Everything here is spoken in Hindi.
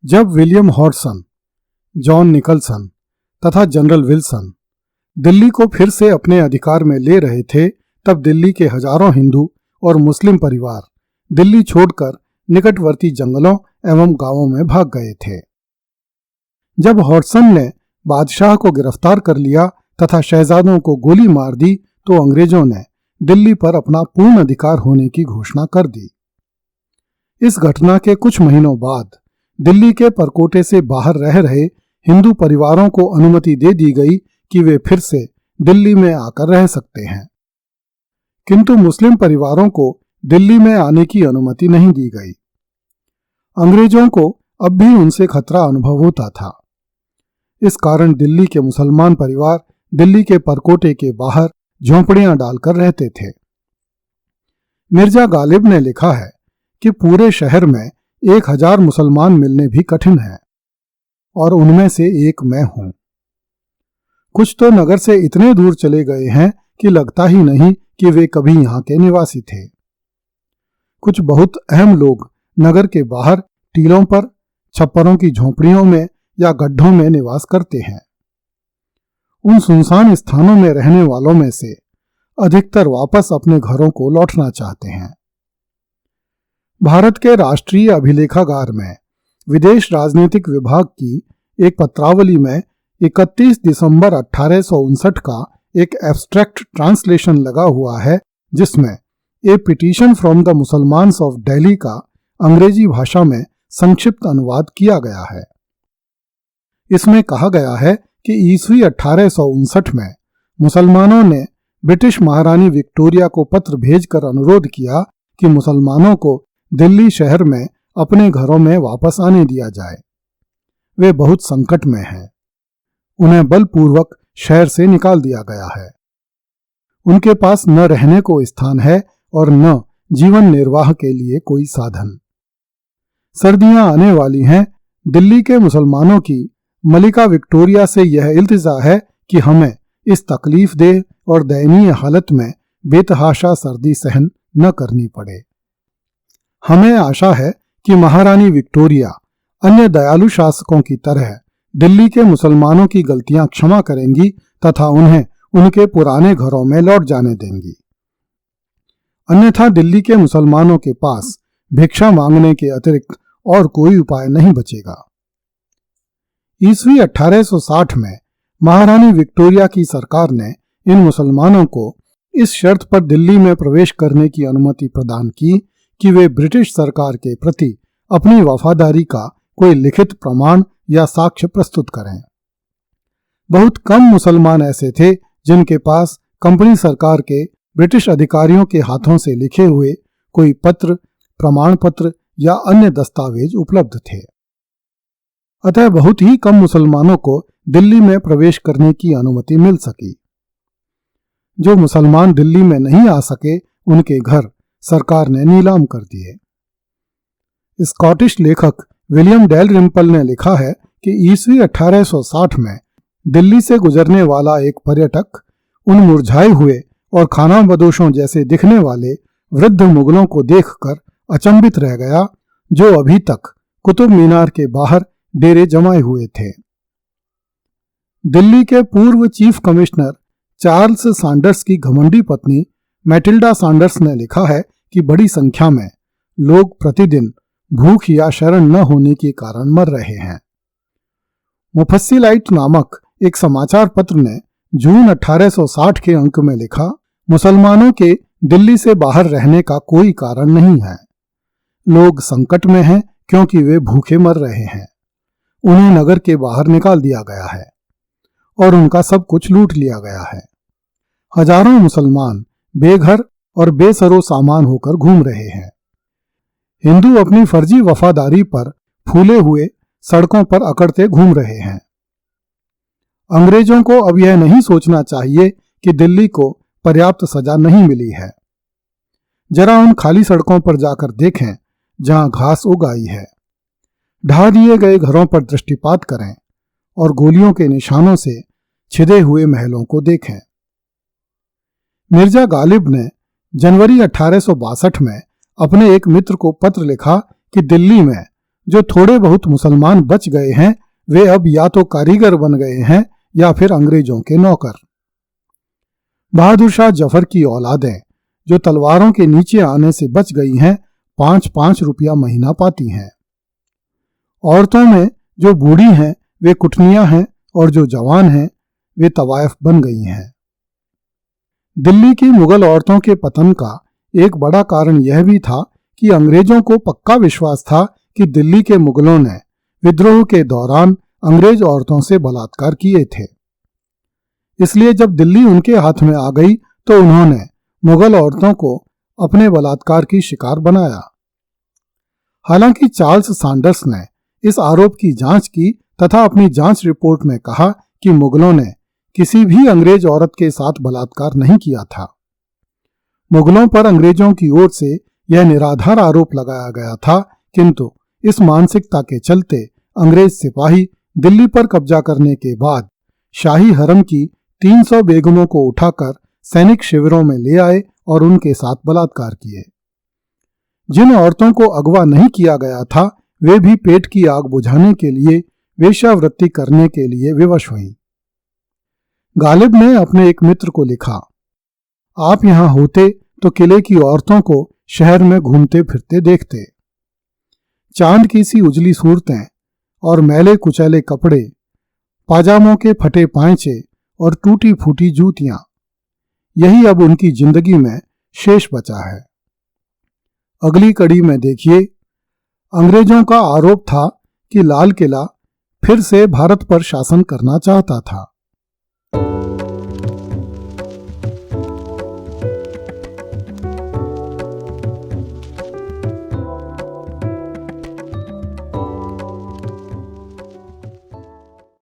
जब विलियम हॉडसन, जॉन निकलसन तथा जनरल विल्सन दिल्ली को फिर से अपने अधिकार में ले रहे थे, तब दिल्ली के हजारों हिंदू और मुस्लिम परिवार दिल्ली छोड़कर निकटवर्ती जंगलों एवं गांवों में भाग गए थे। जब हॉडसन ने बादशाह को गिरफ्तार कर लिया तथा शहजादों को गोली मार दी, तो अंग्रेजों ने दिल्ली पर अपना पूर्ण अधिकार होने की घोषणा कर दी। इस घटना के कुछ महीनों बाद दिल्ली के परकोटे से बाहर रह रहे हिंदू परिवारों को अनुमति दे दी गई कि वे फिर से दिल्ली में आकर रह सकते हैं, किंतु मुस्लिम परिवारों को दिल्ली में आने की अनुमति नहीं दी गई। अंग्रेजों को अब भी उनसे खतरा अनुभव होता था। इस कारण दिल्ली के मुसलमान परिवार दिल्ली के परकोटे के बाहर झोंपड़ियां डालकर रहते थे। मिर्जा गालिब ने लिखा है कि पूरे शहर में 1000 मुसलमान मिलने भी कठिन है और उनमें से एक मैं हूं। कुछ तो नगर से इतने दूर चले गए हैं कि लगता ही नहीं कि वे कभी यहां के निवासी थे। कुछ बहुत अहम लोग नगर के बाहर टीलों पर, छप्परों की झोंपड़ियों में या गड्ढों में निवास करते हैं। उन सुनसान स्थानों में रहने वालों में से अधिकतर वापस अपने घरों को लौटना चाहते हैं। भारत के राष्ट्रीय अभिलेखागार में विदेश राजनीतिक विभाग की एक पत्रावली में 31 दिसंबर 1859 का एक एब्स्ट्रैक्ट ट्रांसलेशन लगा हुआ है, जिसमें a petition from the Mussalmans of Delhi का अंग्रेजी भाषा में संक्षिप्त अनुवाद किया गया है। इसमें कहा गया है कि ईस्वी 1859 में मुसलमानों ने ब्रिटिश महारानी विक्टोरिया को पत्र भेजकर अनुरोध किया कि मुसलमानों को दिल्ली शहर में अपने घरों में वापस आने दिया जाए। वे बहुत संकट में हैं। उन्हें बलपूर्वक शहर से निकाल दिया गया है। उनके पास न रहने को स्थान है और न जीवन निर्वाह के लिए कोई साधन। सर्दियां आने वाली हैं। दिल्ली के मुसलमानों की मलिका विक्टोरिया से यह इल्तिजा है कि हमें इस तकलीफ देह और दयनीय हालत में बेतहाशा सर्दी सहन न करनी पड़े। हमें आशा है कि महारानी विक्टोरिया अन्य दयालु शासकों की तरह दिल्ली के मुसलमानों की गलतियां क्षमा करेंगी तथा उन्हें उनके पुराने घरों में लौट जाने देंगी। अन्यथा दिल्ली के मुसलमानों के पास भिक्षा मांगने के अतिरिक्त और कोई उपाय नहीं बचेगा। ईस्वी 1860 में महारानी विक्टोरिया की सरकार ने इन मुसलमानों को इस शर्त पर दिल्ली में प्रवेश करने की अनुमति प्रदान की कि वे ब्रिटिश सरकार के प्रति अपनी वफादारी का कोई लिखित प्रमाण या साक्ष्य प्रस्तुत करें। बहुत कम मुसलमान ऐसे थे जिनके पास कंपनी सरकार के ब्रिटिश अधिकारियों के हाथों से लिखे हुए कोई पत्र, प्रमाण पत्र या अन्य दस्तावेज उपलब्ध थे। अतः बहुत ही कम मुसलमानों को दिल्ली में प्रवेश करने की अनुमति मिल सकी। जो मुसलमान दिल्ली में नहीं आ सके, उनके घर सरकार ने नीलाम कर दिए। स्कॉटिश लेखक विलियम डैलरिम्पल ने लिखा है कि ईस्वी 1860 में दिल्ली से गुजरने वाला एक पर्यटक उन मुरझाए हुए और खानाबदोशों जैसे दिखने वाले वृद्ध मुगलों को देखकर अचंभित रह गया, जो अभी तक कुतुब मीनार के बाहर डेरे जमाए हुए थे। दिल्ली के पूर्व चीफ कमिश्नर चार्ल्स सैंडर्स की घमंडी पत्नी मैटिल्डा सैंडर्स ने लिखा है कि बड़ी संख्या में लोग प्रतिदिन भूख या शरण न होने के कारण मर रहे हैं। मुफस्सिलाइट नामक एक समाचार पत्र ने जून 1860 के अंक में लिखा, मुसलमानों के दिल्ली से बाहर रहने का कोई कारण नहीं है। लोग संकट में हैं क्योंकि वे भूखे मर रहे हैं। उन्हें नगर के बाहर निकाल दिया गया है और उनका सब कुछ लूट लिया गया है। हजारों मुसलमान बेघर और बेसरो सामान होकर घूम रहे हैं। हिंदू अपनी फर्जी वफादारी पर फूले हुए सड़कों पर अकड़ते घूम रहे हैं। अंग्रेजों को अब यह नहीं सोचना चाहिए कि दिल्ली को पर्याप्त सजा नहीं मिली है। जरा उन खाली सड़कों पर जाकर देखें जहां घास उग आई है। ढा दिए गए घरों पर दृष्टिपात करें और गोलियों के निशानों से छिदे हुए महलों को देखें। मिर्जा गालिब ने जनवरी 1862 में अपने एक मित्र को पत्र लिखा कि दिल्ली में जो थोड़े बहुत मुसलमान बच गए हैं वे अब या तो कारीगर बन गए हैं या फिर अंग्रेजों के नौकर। बहादुर शाह जफर की औलादें जो तलवारों के नीचे आने से बच गई हैं 5-5 रुपया महीना पाती हैं। औरतों में जो बूढ़ी हैं वे कुटनियां हैं और जो जवान हैं वे तवायफ बन गई हैं। दिल्ली की मुगल औरतों के पतन का एक बड़ा कारण यह भी था कि अंग्रेजों को पक्का विश्वास था कि दिल्ली के मुगलों ने विद्रोह के दौरान अंग्रेज औरतों से बलात्कार किए थे। इसलिए जब दिल्ली उनके हाथ में आ गई तो उन्होंने मुगल औरतों को अपने बलात्कार की शिकार बनाया। हालांकि चार्ल्स सैंडर्स ने इस आरोप की जांच की तथा अपनी जांच रिपोर्ट में कहा कि मुगलों ने किसी भी अंग्रेज औरत के साथ बलात्कार नहीं किया था। मुगलों पर अंग्रेजों की ओर से यह निराधार आरोप लगाया गया था, किंतु इस मानसिकता के चलते अंग्रेज सिपाही दिल्ली पर कब्जा करने के बाद शाही हरम की 300 बेगमों को उठाकर सैनिक शिविरों में ले आए और उनके साथ बलात्कार किए। जिन औरतों को अगवा नहीं किया गया था वे भी पेट की आग बुझाने के लिए वेश्यावृत्ति करने के लिए विवश हुईं। गालिब ने अपने एक मित्र को लिखा, आप यहां होते तो किले की औरतों को शहर में घूमते फिरते देखते। चांद की सी उजली सूरतें और मैले कुचैले कपड़े, पाजामों के फटे पांचे और टूटी फूटी जूतियां, यही अब उनकी जिंदगी में शेष बचा है। अगली कड़ी में देखिए, अंग्रेजों का आरोप था कि लाल किला फिर से भारत पर शासन करना चाहता था।